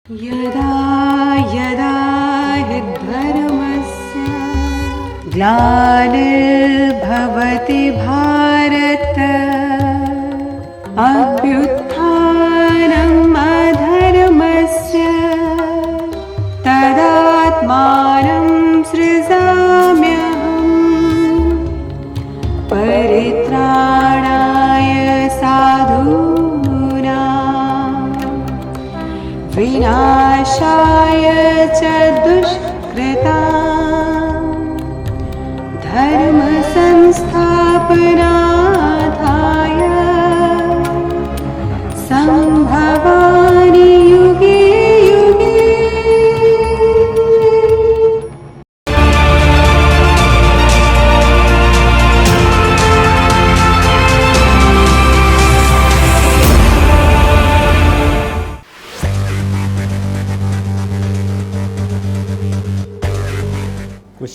यदा यदा हि धर्मस्य ग्लानिर्भवति भारत अभ्युत्थानम् अधर्मस्य तदात्मानं सृजाम्यहम् परित्राणाय साधूनां विनाशाय च दुष्कृतां धर्म संस्थापनार्थाय संभवामि युगे युगे। कुछ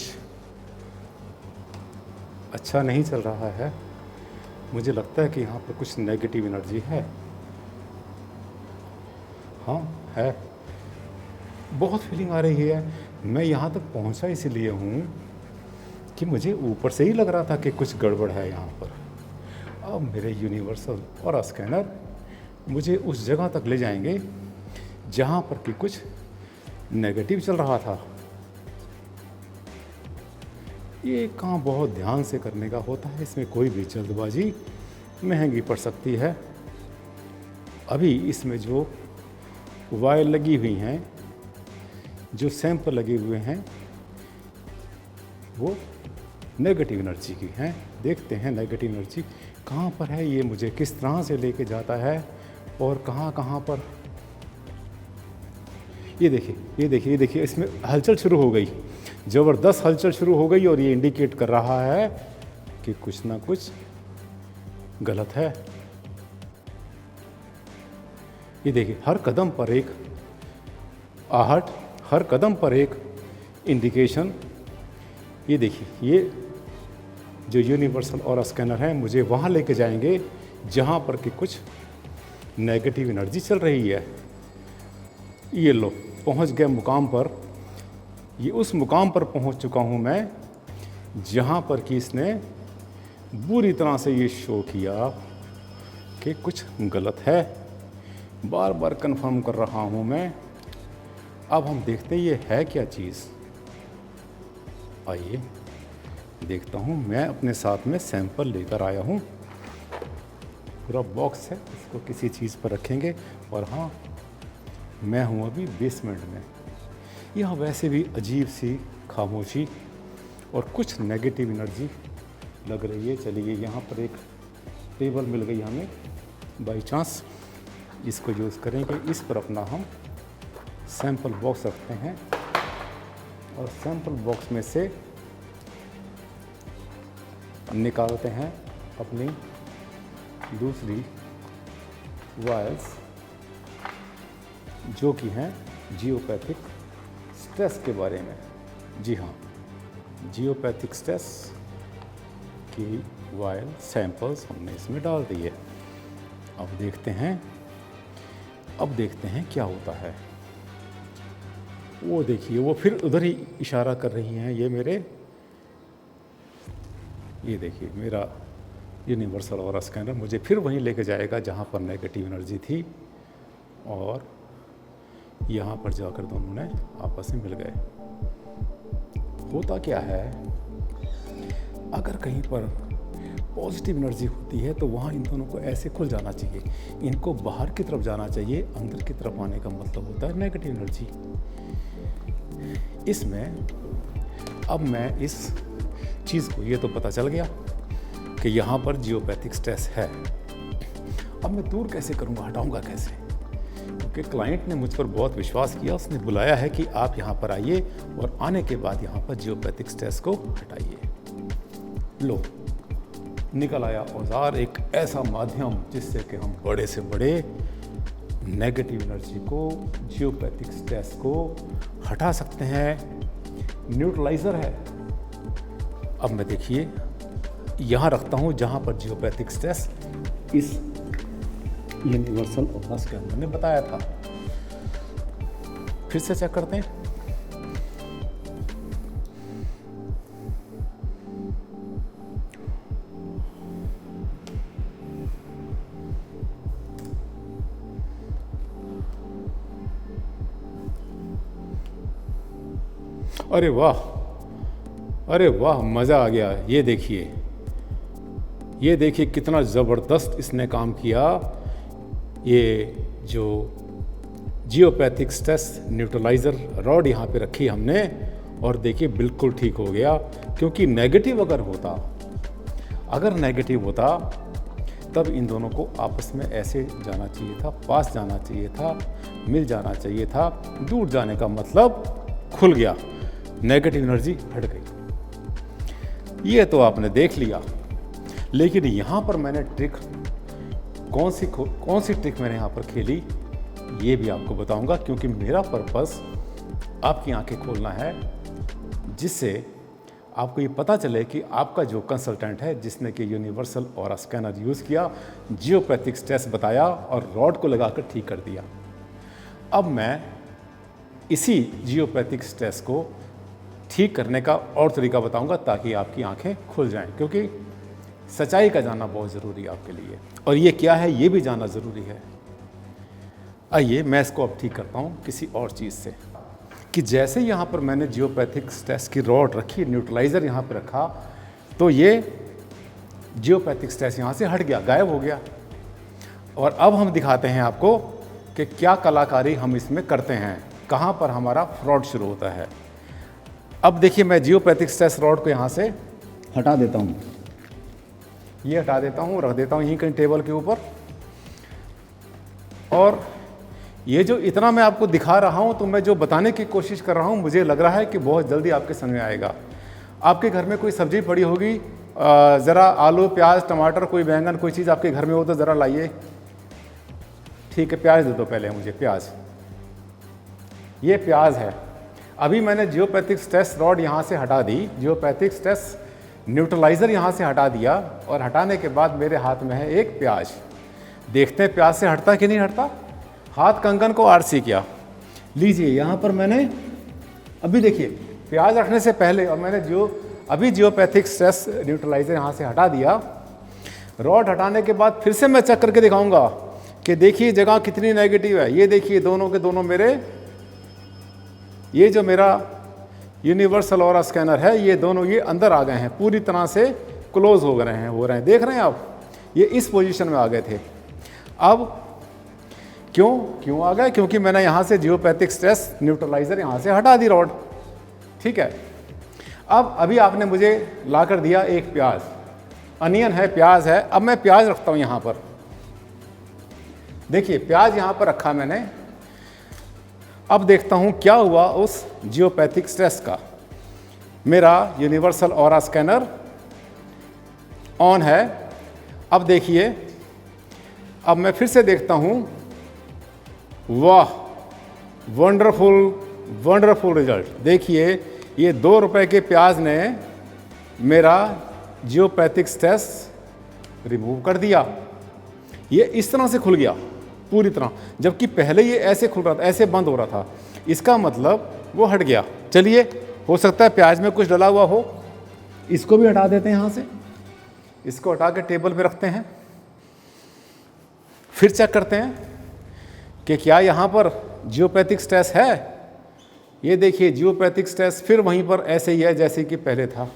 अच्छा नहीं चल रहा है। मुझे लगता है कि यहाँ पर कुछ नेगेटिव एनर्जी है। हाँ है, बहुत फीलिंग आ रही है। मैं यहाँ तक पहुँचा इसीलिए हूँ कि मुझे ऊपर से ही लग रहा था कि कुछ गड़बड़ है यहाँ पर। अब मेरे यूनिवर्सल और स्कैनर मुझे उस जगह तक ले जाएंगे जहाँ पर कि कुछ नेगेटिव चल रहा था। ये काम बहुत ध्यान से करने का होता है, इसमें कोई भी जल्दबाजी महंगी पड़ सकती है। अभी इसमें जो वायर लगी हुई हैं, जो सैंपल लगे हुए हैं, वो नेगेटिव एनर्जी की हैं। देखते हैं नेगेटिव एनर्जी कहाँ पर है, ये मुझे किस तरह से लेके जाता है और कहाँ कहाँ पर। ये देखिए, ये देखिए, ये देखिए, इसमें हलचल शुरू हो गई, ज़बरदस्त हलचल शुरू हो गई और ये इंडिकेट कर रहा है कि कुछ ना कुछ गलत है। ये देखिए, हर कदम पर एक आहट, हर कदम पर एक इंडिकेशन। ये देखिए, ये जो यूनिवर्सल और स्कैनर है मुझे वहाँ लेके जाएंगे जहाँ पर कि कुछ नेगेटिव एनर्जी चल रही है। ये लो, पहुँच गए मुकाम पर। ये उस मुकाम पर पहुंच चुका हूं मैं जहां पर कि इसने बुरी तरह से ये शो किया कि कुछ गलत है। बार बार कंफर्म कर रहा हूं मैं। अब हम देखते हैं ये है क्या चीज़। आइए देखता हूं। मैं अपने साथ में सैंपल लेकर आया हूं, पूरा बॉक्स है, इसको किसी चीज़ पर रखेंगे। और हाँ, मैं हूं अभी बेसमेंट में। यहाँ वैसे भी अजीब सी खामोशी और कुछ नेगेटिव एनर्जी लग रही है। चलिए, यहाँ पर एक टेबल मिल गई हमें बाई चांस, इसको यूज़ करेंगे। इस पर अपना हम सैंपल बॉक्स रखते हैं और सैंपल बॉक्स में से निकालते हैं अपनी दूसरी वायर्स, जो कि हैं जियोपैथिक स्ट्रेस के बारे में। जी हाँ, जियोपैथिक स्ट्रेस की वायर सैंपल्स हमने इसमें डाल दिए। अब देखते हैं क्या होता है। वो देखिए, वो फिर उधर ही इशारा कर रही हैं। ये देखिए, मेरा यूनिवर्सल और स्कैनर मुझे फिर वहीं लेके जाएगा जहाँ पर नेगेटिव एनर्जी थी, और यहाँ पर जाकर दोनों ने आपस में मिल गए। होता क्या है, अगर कहीं पर पॉजिटिव एनर्जी होती है तो वहाँ इन दोनों को ऐसे खुल जाना चाहिए, इनको बाहर की तरफ जाना चाहिए। अंदर की तरफ आने का मतलब होता है नेगेटिव एनर्जी। इसमें अब मैं इस चीज़ को, ये तो पता चल गया कि यहाँ पर जियोपैथिक स्ट्रेस है। अब मैं दूर कैसे करूँगा, हटाऊँगा कैसे? क्योंकि क्लाइंट ने मुझ पर बहुत विश्वास किया, उसने बुलाया है कि आप यहाँ पर आइए और आने के बाद यहाँ पर जियोपैथिक स्ट्रेस को हटाइए। लो, निकल आया औजार, एक ऐसा माध्यम जिससे कि हम बड़े से बड़े नेगेटिव एनर्जी को, जियोपैथिक स्ट्रेस को हटा सकते हैं। न्यूट्रलाइज़र है। अब मैं देखिए यहाँ रखता हूँ जहाँ पर जियोपैथिक स्ट्रेस इस यूनिवर्सल ऑर्गन के अंदर ने बताया था। फिर से चेक करते हैं। अरे वाह, अरे वाह, मज़ा आ गया। ये देखिए कितना ज़बरदस्त इसने काम किया। ये जो जियोपैथिक स्ट्रेस न्यूट्रलाइज़र रॉड यहाँ पे रखी हमने, और देखिए बिल्कुल ठीक हो गया। क्योंकि नेगेटिव अगर नेगेटिव होता तब इन दोनों को आपस में ऐसे जाना चाहिए था, पास जाना चाहिए था, मिल जाना चाहिए था। दूर जाने का मतलब खुल गया, नेगेटिव एनर्जी हट गई। ये तो आपने देख लिया, लेकिन यहाँ पर मैंने ट्रिक कौन सी ट्रिक मैंने यहाँ पर खेली ये भी आपको बताऊंगा। क्योंकि मेरा पर्पस आपकी आंखें खोलना है, जिससे आपको ये पता चले कि आपका जो कंसल्टेंट है, जिसने कि यूनिवर्सल ऑरा स्कैनर यूज़ किया, जियोपैथिक स्ट्रेस बताया और रॉड को लगाकर ठीक कर दिया। अब मैं इसी जियोपैथिक स्ट्रेस को ठीक करने का और तरीका बताऊंगा, ताकि आपकी आंखें खुल जाएं। क्योंकि सच्चाई का जानना बहुत ज़रूरी है आपके लिए, और ये क्या है ये भी जानना ज़रूरी है। आइए मैं इसको अब ठीक करता हूँ किसी और चीज़ से। कि जैसे यहाँ पर मैंने जियोपैथिक स्ट्रेस की रॉड रखी, न्यूट्रलाइज़र यहाँ पर रखा, तो ये जियोपैथिक स्ट्रेस यहाँ से हट गया, गायब हो गया। और अब हम दिखाते हैं आपको कि क्या कलाकारी हम इसमें करते हैं, कहाँ पर हमारा फ्रॉड शुरू होता है। अब देखिए मैं जियोपैथिक स्ट्रेस रॉड को यहाँ से हटा देता हूँ, ये हटा देता हूँ, रख देता हूँ यहीं कहीं टेबल के ऊपर। और ये जो इतना मैं आपको दिखा रहा हूँ, तो मैं जो बताने की कोशिश कर रहा हूँ, मुझे लग रहा है कि बहुत जल्दी आपके समझ में आएगा। आपके घर में कोई सब्जी पड़ी होगी, ज़रा आलू, प्याज, टमाटर, कोई बैंगन, कोई चीज़ आपके घर में हो तो ज़रा लाइए। ठीक है, प्याज दे दो पहले मुझे, प्याज। ये प्याज है। अभी मैंने जियोपैथिक स्ट्रेस रॉड यहाँ से हटा दी, जियोपैथिक स्ट्रेस न्यूट्रलाइज़र यहाँ से हटा दिया, और हटाने के बाद मेरे हाथ में है एक प्याज। देखते हैं प्याज से हटता कि नहीं हटता। हाथ कंगन को आरसी किया, लीजिए यहाँ पर मैंने अभी देखिए प्याज रखने से पहले, और मैंने अभी जियोपैथिक स्ट्रेस न्यूट्रलाइज़र यहाँ से हटा दिया। रॉड हटाने के बाद फिर से मैं चेक करके दिखाऊंगा कि देखिए जगह कितनी नेगेटिव है। ये देखिए दोनों के दोनों मेरे, ये जो मेरा यूनिवर्सल ऑरा स्कैनर है, ये दोनों ये अंदर आ गए हैं, पूरी तरह से क्लोज हो रहे हैं, देख रहे हैं आप। ये इस पोजीशन में आ गए थे। अब क्यों आ गए? क्योंकि मैंने यहाँ से जियोपैथिक स्ट्रेस न्यूट्रलाइज़र यहाँ से हटा दी रॉड। ठीक है, अब अभी आपने मुझे ला कर दिया एक प्याज, अनियन है, प्याज है। अब मैं प्याज रखता हूँ यहाँ पर, देखिए प्याज यहाँ पर रखा मैंने। अब देखता हूँ क्या हुआ उस जियोपैथिक स्ट्रेस का। मेरा यूनिवर्सल ऑरा स्कैनर ऑन है। अब देखिए, अब मैं फिर से देखता हूँ, वाह, वंडरफुल रिजल्ट। देखिए ये 2 रुपए के प्याज ने मेरा जियोपैथिक स्ट्रेस रिमूव कर दिया। ये इस तरह से खुल गया पूरी तरह, जबकि पहले ये ऐसे खुल रहा था, ऐसे बंद हो रहा था। इसका मतलब वो हट गया। चलिए, हो सकता है प्याज में कुछ डला हुआ हो, इसको भी हटा देते हैं यहाँ से। इसको हटा के टेबल पे रखते हैं, फिर चेक करते हैं कि क्या यहाँ पर जियोपैथिक स्ट्रेस है। ये देखिए जियोपैथिक स्ट्रेस फिर वहीं पर ऐसे ही है जैसे कि पहले था,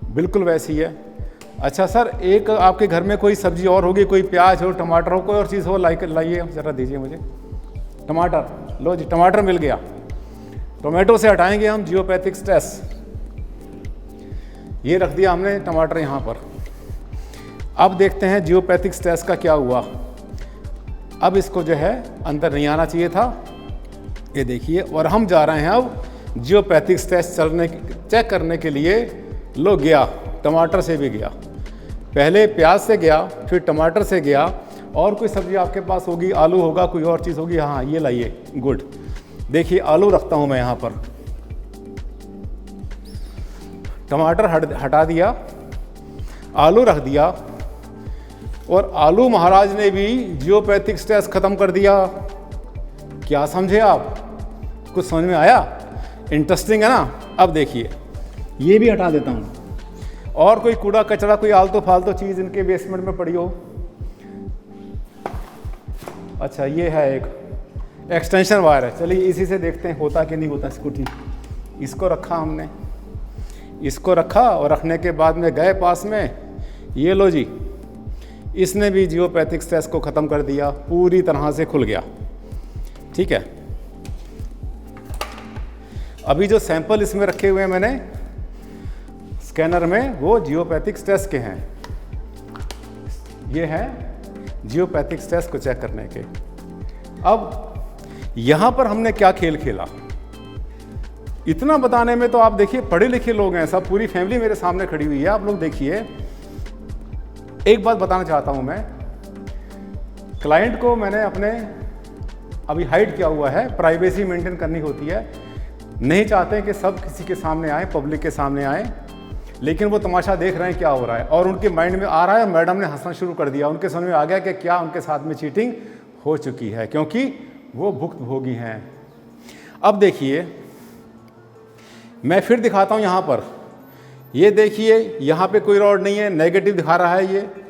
बिल्कुल वैसे ही है। अच्छा सर, एक आपके घर में कोई सब्जी और होगी, कोई प्याज हो, टमाटर हो, कोई और चीज़ हो, लाइए ज़रा दीजिए मुझे। टमाटर, लो जी, टमाटर मिल गया। टोमेटो से हटाएंगे हम जियोपैथिक स्ट्रेस। ये रख दिया हमने टमाटर यहाँ पर। अब देखते हैं जियोपैथिक स्ट्रेस का क्या हुआ। अब इसको जो है अंदर नहीं आना चाहिए था, ये देखिए। और हम जा रहे हैं अब जियोपैथिक स्ट्रेस चेक करने के लिए। लो गया, टमाटर से भी गया, पहले प्याज से गया, फिर टमाटर से गया। और कोई सब्जी आपके पास होगी, आलू होगा, कोई और चीज़ होगी, हाँ ये लाइए, गुड। देखिए आलू रखता हूँ मैं यहाँ पर, टमाटर हटा दिया, आलू रख दिया। और आलू महाराज ने भी जियोपैथिक स्ट्रेस ख़त्म कर दिया। क्या समझे आप? कुछ समझ में आया? इंटरेस्टिंग है ना? अब देखिए, ये भी हटा देता हूँ, और कोई कूड़ा कचरा, कोई आलतू फालतू चीज़ इनके बेसमेंट में पड़ी हो। अच्छा, ये है एक एक्सटेंशन वायर है, चलिए इसी से देखते हैं होता कि नहीं होता इसको ठीक। इसको रखा हमने, इसको रखा, और रखने के बाद में गए पास में, ये लो जी, इसने भी जियोपैथिक स्ट्रेस को ख़त्म कर दिया, पूरी तरह से खुल गया। ठीक है, अभी जो सैंपल इसमें रखे हुए हैं मैंने स्कैनर में, वो जियोपैथिक स्ट्रेस के हैं। ये हैं जियोपैथिक स्ट्रेस को चेक करने के। अब यहाँ पर हमने क्या खेल खेला, इतना बताने में तो आप देखिए पढ़े लिखे लोग हैं, सब पूरी फैमिली मेरे सामने खड़ी हुई है। आप लोग देखिए, एक बात बताना चाहता हूँ मैं, क्लाइंट को मैंने अपने अभी हाइड किया हुआ है, प्राइवेसी मेंटेन करनी होती है, नहीं चाहते कि सब किसी के सामने आए, पब्लिक के सामने आए, लेकिन वो तमाशा देख रहे हैं क्या हो रहा है, और उनके माइंड में आ रहा है। मैडम ने हंसना शुरू कर दिया, उनके समझ में आ गया कि क्या उनके साथ में चीटिंग हो चुकी है, क्योंकि वो भुक्तभोगी हैं। अब देखिए, मैं फिर दिखाता हूँ यहाँ पर, ये देखिए, यहाँ पे कोई रॉड नहीं है, नेगेटिव दिखा रहा है,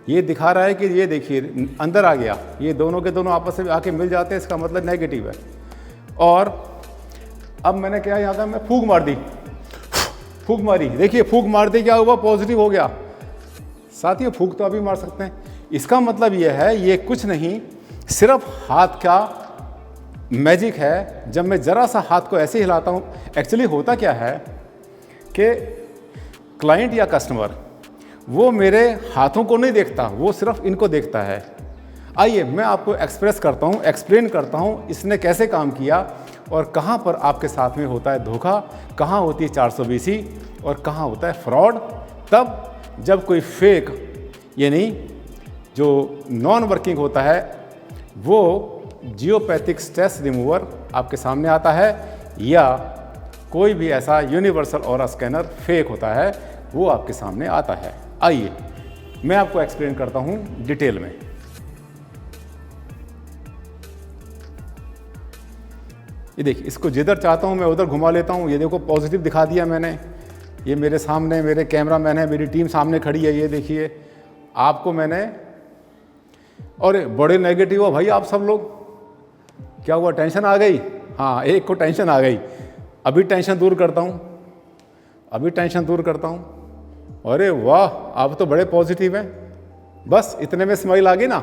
ये दिखा रहा है कि ये देखिए अंदर आ गया, ये दोनों के दोनों आपस में आके मिल जाते हैं, इसका मतलब नेगेटिव है। और अब मैंने क्या यहाँ का, मैं फूंक मार दी, फूंक मारी, देखिए फूंक मार दी, क्या हुआ, पॉजिटिव हो गया। साथियों, फूंक तो अभी मार सकते हैं, इसका मतलब ये है, ये कुछ नहीं, सिर्फ हाथ का मैजिक है। जब मैं ज़रा सा हाथ को ऐसे हिलाता हूँ, एक्चुअली होता क्या है कि क्लाइंट या कस्टमर वो मेरे हाथों को नहीं देखता, वो सिर्फ इनको देखता है। आइए मैं आपको एक्सप्लेन करता हूँ इसने कैसे काम किया, और कहाँ पर आपके साथ में होता है धोखा, कहाँ होती है 420, और कहाँ होता है फ्रॉड। तब जब कोई फेक यानी जो नॉन वर्किंग होता है, वो जियोपैथिक स्ट्रेस रिमूवर आपके सामने आता है, या कोई भी ऐसा यूनिवर्सल ऑरा स्कैनर फेक होता है, वो आपके सामने आता है। आइए मैं आपको एक्सप्लेन करता हूँ डिटेल में। ये देखिए, इसको जिधर चाहता हूँ मैं उधर घुमा लेता हूँ। ये देखो पॉजिटिव दिखा दिया मैंने, ये मेरे सामने मेरे कैमरामैन है, मेरी टीम सामने खड़ी है, ये देखिए आपको मैंने, और बड़े नेगेटिव हो भाई आप सब लोग, क्या हुआ, टेंशन आ गई? हाँ, एक को टेंशन आ गई, अभी टेंशन दूर करता हूँ, अभी टेंशन दूर करता हूँ। अरे वाह, आप तो बड़े पॉजिटिव हैं, बस इतने में स्माइल आ गई ना।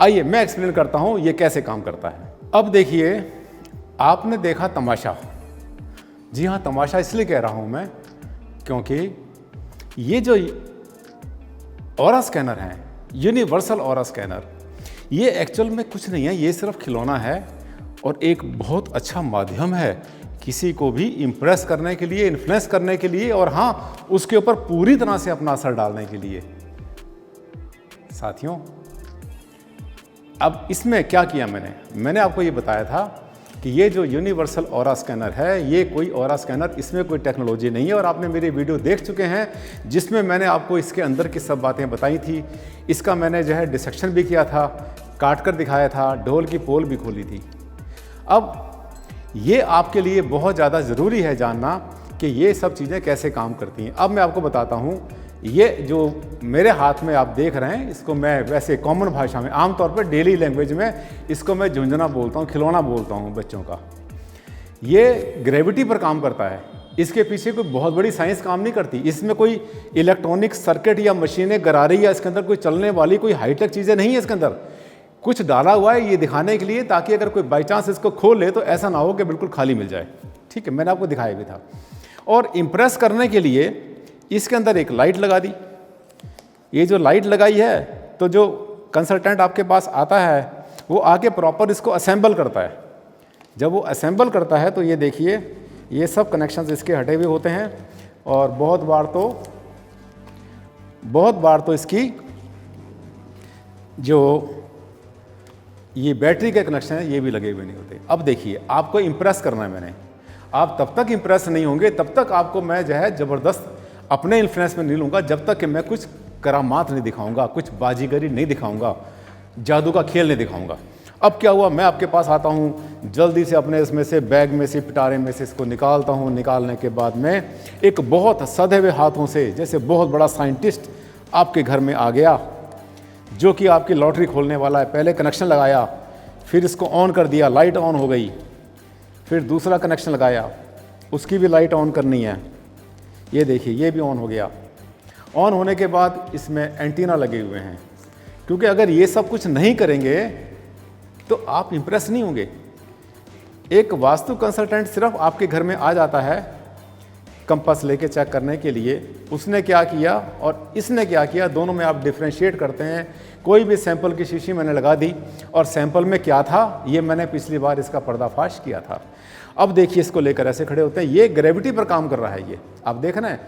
आइए मैं एक्सप्लेन करता हूँ ये कैसे काम करता है। अब देखिए, आपने देखा तमाशा, जी हाँ तमाशा इसलिए कह रहा हूँ मैं क्योंकि ये जो ऑरा स्कैनर है, यूनिवर्सल ऑरा स्कैनर, ये एक्चुअल में कुछ नहीं है, ये सिर्फ खिलौना है और एक बहुत अच्छा माध्यम है किसी को भी इम्प्रेस करने के लिए, इन्फ्लुएंस करने के लिए, और हाँ उसके ऊपर पूरी तरह से अपना असर डालने के लिए। साथियों, अब इसमें क्या किया मैंने आपको ये बताया था कि ये जो यूनिवर्सल ऑरा स्कैनर है, ये कोई ऑरा स्कैनर, इसमें कोई टेक्नोलॉजी नहीं है, और आपने मेरी वीडियो देख चुके हैं जिसमें मैंने आपको इसके अंदर की सब बातें बताई थी। इसका मैंने जो है डिसेक्शन भी किया था, काट कर दिखाया था, ढोल की पोल भी खोली थी। अब ये आपके लिए बहुत ज़्यादा ज़रूरी है जानना कि ये सब चीज़ें कैसे काम करती हैं। अब मैं आपको बताता हूँ, ये जो मेरे हाथ में आप देख रहे हैं, इसको मैं वैसे कॉमन भाषा में, आमतौर पर डेली लैंग्वेज में इसको मैं झुंझुना बोलता हूँ, खिलौना बोलता हूँ बच्चों का। ये ग्रेविटी पर काम करता है, इसके पीछे कोई बहुत बड़ी साइंस काम नहीं करती, इसमें कोई इलेक्ट्रॉनिक सर्किट या मशीनें गरारी या इसके अंदर कोई चलने वाली कोई हाईटेक चीज़ें नहीं है। इसके अंदर कुछ डाला हुआ है ये दिखाने के लिए, ताकि अगर कोई बाई चांस इसको खोल ले तो ऐसा ना हो कि बिल्कुल खाली मिल जाए। ठीक है, मैंने आपको दिखाया भी था। और इम्प्रेस करने के लिए इसके अंदर एक लाइट लगा दी। ये जो लाइट लगाई है, तो जो कंसल्टेंट आपके पास आता है वो आके प्रॉपर इसको असेंबल करता है। जब वो असेंबल करता है तो ये देखिए, ये सब कनेक्शंस इसके हटे हुए होते हैं, और बहुत बार तो इसकी जो ये बैटरी के कनेक्शन है ये भी लगे हुए नहीं होते। अब देखिए, आपको इम्प्रेस करना है मैंने, आप तब तक इम्प्रेस नहीं होंगे, तब तक आपको मैं जो है ज़बरदस्त अपने इन्फ्लुएंस में नहीं लूँगा, जब तक कि मैं कुछ करामात नहीं दिखाऊंगा, कुछ बाजीगरी नहीं दिखाऊंगा, जादू का खेल नहीं दिखाऊंगा। अब क्या हुआ, मैं आपके पास आता हूँ, जल्दी से अपने इसमें से बैग में से पिटारे में से इसको निकालता हूँ। निकालने के बाद में एक बहुत सधे हुए हाथों से, जैसे बहुत बड़ा साइंटिस्ट आपके घर में आ गया जो कि आपकी लॉटरी खोलने वाला है। पहले कनेक्शन लगाया, फिर इसको ऑन कर दिया, लाइट ऑन हो गई। फिर दूसरा कनेक्शन लगाया, उसकी भी लाइट ऑन करनी है। ये देखिए, ये भी ऑन हो गया। ऑन होने के बाद इसमें एंटीना लगे हुए हैं, क्योंकि अगर ये सब कुछ नहीं करेंगे तो आप इम्प्रेस नहीं होंगे। एक वास्तु कंसल्टेंट सिर्फ आपके घर में आ जाता है कंपास लेके चेक करने के लिए, उसने क्या किया और इसने क्या किया, दोनों में आप डिफ्रेंशिएट करते हैं। कोई भी सैंपल की शीशी मैंने लगा दी और सैंपल में क्या था, ये मैंने पिछली बार इसका पर्दाफाश किया था। अब देखिए, इसको लेकर ऐसे खड़े होते हैं, ये ग्रेविटी पर काम कर रहा है। ये आप देख रहे हैं,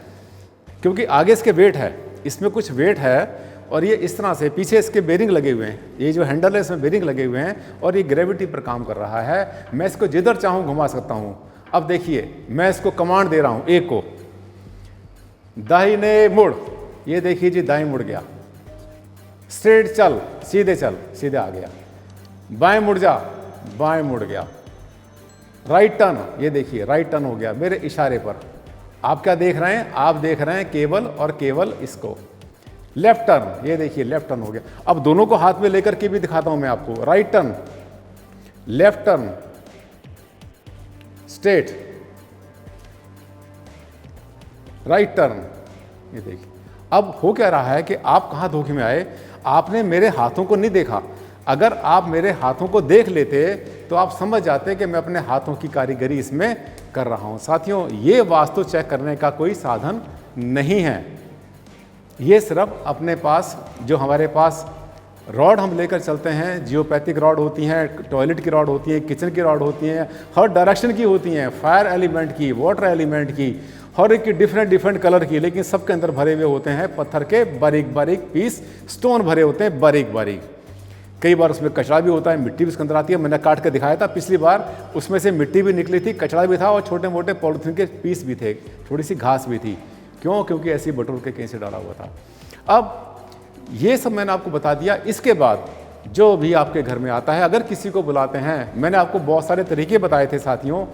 क्योंकि आगे इसके वेट है, इसमें कुछ वेट है और ये इस तरह से पीछे इसके बेरिंग लगे हुए हैं। ये जो हैंडल है इसमें बेरिंग लगे हुए हैं और ये ग्रेविटी पर काम कर रहा है। मैं इसको जिधर चाहूँ घुमा सकता हूँ। अब देखिए, मैं इसको कमांड दे रहा हूँ एक को, दाहिने मुड़, ये देखिए जी दाएं मुड़ गया। स्ट्रेट चल, सीधे चल, सीधे आ गया। बाएं मुड़ जा, बाएं मुड़ गया। राइट टर्न, ये देखिए राइट टर्न हो गया मेरे इशारे पर। आप क्या देख रहे हैं, आप देख रहे हैं केवल और केवल इसको। लेफ्ट टर्न, ये देखिए लेफ्ट टर्न हो गया। अब दोनों को हाथ में लेकर के भी दिखाता हूं मैं आपको। Right turn, left turn, straight, right turn. ये देखिए, अब हो क्या रहा है कि आप कहां धोखे में आए, आपने मेरे हाथों को नहीं देखा। अगर आप मेरे हाथों को देख लेते तो आप समझ जाते कि मैं अपने हाथों की कारीगरी इसमें कर रहा हूं। साथियों, ये वास्तु चेक करने का कोई साधन नहीं है। ये सिर्फ अपने पास, जो हमारे पास रॉड हम लेकर चलते हैं, जियोपैथिक रॉड होती हैं, टॉयलेट की रॉड होती है, किचन की रॉड होती हैं, हर डायरेक्शन की होती हैं, फायर एलिमेंट की, वाटर एलिमेंट की, हर एक की डिफरेंट कलर की, लेकिन सबके अंदर भरे हुए होते हैं पत्थर के बारीक बारीक पीस, स्टोन भरे होते हैं बारीक बारीक। कई बार उसमें कचरा भी होता है, मिट्टी भी उसके अंदर आती है। मैंने काट के दिखाया था पिछली बार, उसमें से मिट्टी भी निकली थी, कचरा भी था और छोटे मोटे पॉलिथीन के पीस भी थे, थोड़ी सी घास भी थी। क्यों? क्योंकि ऐसी बटोर के कहीं से डाला हुआ था। अब ये सब मैंने आपको बता दिया। इसके बाद जो भी आपके घर में आता है, अगर किसी को बुलाते हैं, मैंने आपको बहुत सारे तरीके बताए थे साथियों,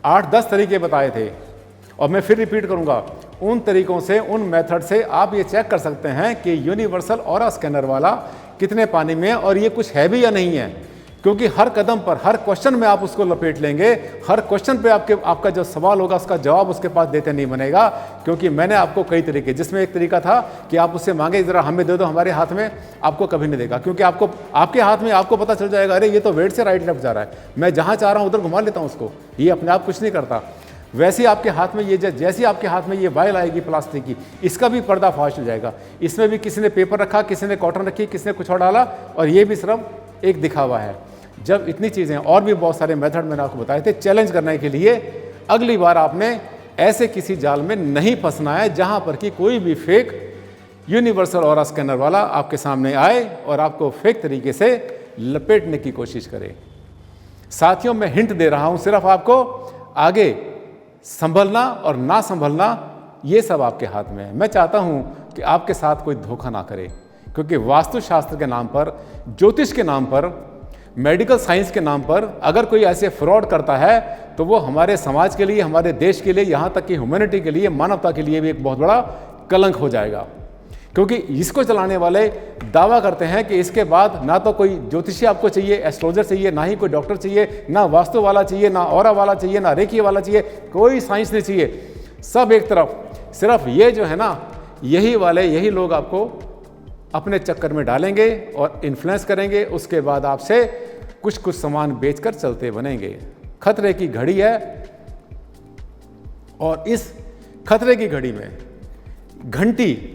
8-10 तरीके बताए थे और मैं फिर रिपीट करूंगा। उन तरीकों से, उन मेथड से आप ये चेक कर सकते हैं कि यूनिवर्सल ऑरा स्कैनर वाला कितने पानी में है और ये कुछ है भी या नहीं है। क्योंकि हर कदम पर, हर क्वेश्चन में आप उसको लपेट लेंगे, हर क्वेश्चन पे आपका जो सवाल होगा उसका जवाब उसके पास देते नहीं बनेगा। क्योंकि मैंने आपको कई तरीके, जिसमें एक तरीका था कि आप उससे मांगे जरा हमें दे दो हमारे हाथ में, आपको कभी नहीं देगा। क्योंकि आपको, आपके हाथ में आपको पता चल जाएगा, अरे ये तो वेट से राइट लेफ्ट जा रहा है, मैं जहाँ चाह रहा हूँ उधर घुमा लेता हूँ उसको, ये अपने आप कुछ नहीं करता। वैसे ही आपके हाथ में ये, जैसे आपके हाथ में ये वायल आएगी प्लास्टिक की, इसका भी पर्दाफाश हो जाएगा। इसमें भी किसी ने पेपर रखा, किसी ने कॉटन रखी, किसी ने कुछ और डाला, और ये भी सिर्फ एक दिखावा है। जब इतनी चीज़ें, और भी बहुत सारे मेथड मैंने आपको बताए थे चैलेंज करने के लिए, अगली बार आपने ऐसे किसी जाल में नहीं फंसना है जहां पर कि कोई भी फेक यूनिवर्सल ऑरा स्कैनर वाला आपके सामने आए और आपको फेक तरीके से लपेटने की कोशिश करे। साथियों, मैं हिंट दे रहा हूं सिर्फ आपको, आगे संभलना और ना संभलना ये सब आपके हाथ में है। मैं चाहता हूं कि आपके साथ कोई धोखा ना करे, क्योंकि वास्तुशास्त्र के नाम पर, ज्योतिष के नाम पर, मेडिकल साइंस के नाम पर अगर कोई ऐसे फ्रॉड करता है तो वो हमारे समाज के लिए, हमारे देश के लिए, यहाँ तक कि ह्यूमैनिटी के लिए, मानवता के लिए भी एक बहुत बड़ा कलंक हो जाएगा। क्योंकि इसको चलाने वाले दावा करते हैं कि इसके बाद ना तो कोई ज्योतिषी आपको चाहिए, एस्ट्रोलॉजर चाहिए, ना ही कोई डॉक्टर चाहिए, ना वास्तु वाला चाहिए, ना ऑरा वाला चाहिए, ना रेकी वाला चाहिए, कोई साइंस नहीं चाहिए, सब एक तरफ। सिर्फ ये जो है ना, यही लोग आपको अपने चक्कर में डालेंगे और इन्फ्लुएंस करेंगे। उसके बाद आपसे कुछ सामान बेचकर चलते बनेंगे। खतरे की घड़ी है और इस खतरे की घड़ी में घंटी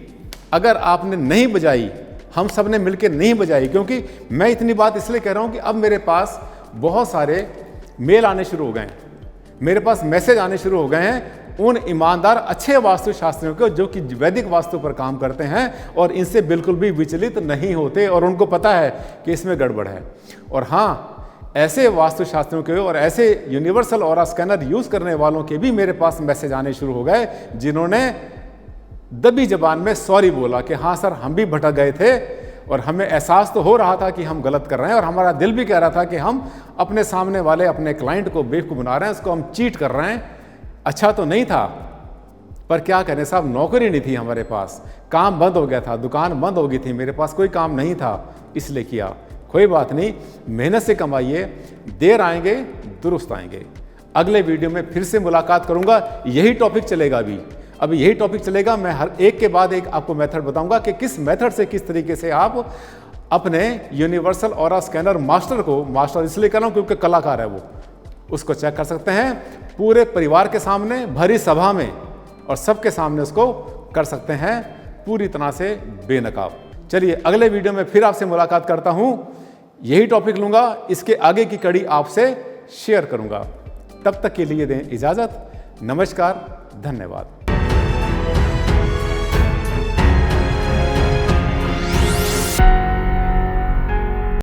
अगर आपने नहीं बजाई, हम सब ने मिलकर नहीं बजाई, क्योंकि मैं इतनी बात इसलिए कह रहा हूं कि अब मेरे पास बहुत सारे मेल आने शुरू हो गए हैं, मेरे पास मैसेज आने शुरू हो गए हैं उन ईमानदार अच्छे वास्तुशास्त्रियों को जो कि वैदिक वास्तु पर काम करते हैं और इनसे बिल्कुल भी विचलित नहीं होते और उनको पता है कि इसमें गड़बड़ है। और हाँ, ऐसे वास्तुशास्त्रियों के और ऐसे यूनिवर्सल ऑरा स्कैनर यूज करने वालों के भी मेरे पास मैसेज आने शुरू हो गए, जिन्होंने दबी जबान में सॉरी बोला कि हाँ सर, हम भी भटक गए थे और हमें एहसास तो हो रहा था कि हम गलत कर रहे हैं और हमारा दिल भी कह रहा था कि हम अपने सामने वाले अपने क्लाइंट को बेवकूफ़ बना रहे हैं, उसको हम चीट कर रहे हैं। अच्छा तो नहीं था, पर क्या करें साहब, नौकरी नहीं थी हमारे पास, काम बंद हो गया था, दुकान बंद हो गई थी, मेरे पास कोई काम नहीं था, इसलिए किया। कोई बात नहीं, मेहनत से कमाइए, देर आएंगे दुरुस्त आएंगे। अगले वीडियो में फिर से मुलाकात करूंगा, यही टॉपिक चलेगा अभी यही टॉपिक चलेगा। मैं हर एक के बाद एक आपको मेथड बताऊंगा कि किस मेथड से, किस तरीके से आप अपने यूनिवर्सल ऑरा स्कैनर मास्टर को, मास्टर इसलिए कर रहा हूं क्योंकि कलाकार है वो, उसको चेक कर सकते हैं पूरे परिवार के सामने, भरी सभा में, और सबके सामने उसको कर सकते हैं पूरी तरह से बेनकाब। चलिए अगले वीडियो में फिर आपसे मुलाकात करता हूं, यही टॉपिक लूंगा, इसके आगे की कड़ी आपसे शेयर करूंगा। तब तक के लिए दें इजाजत। नमस्कार, धन्यवाद।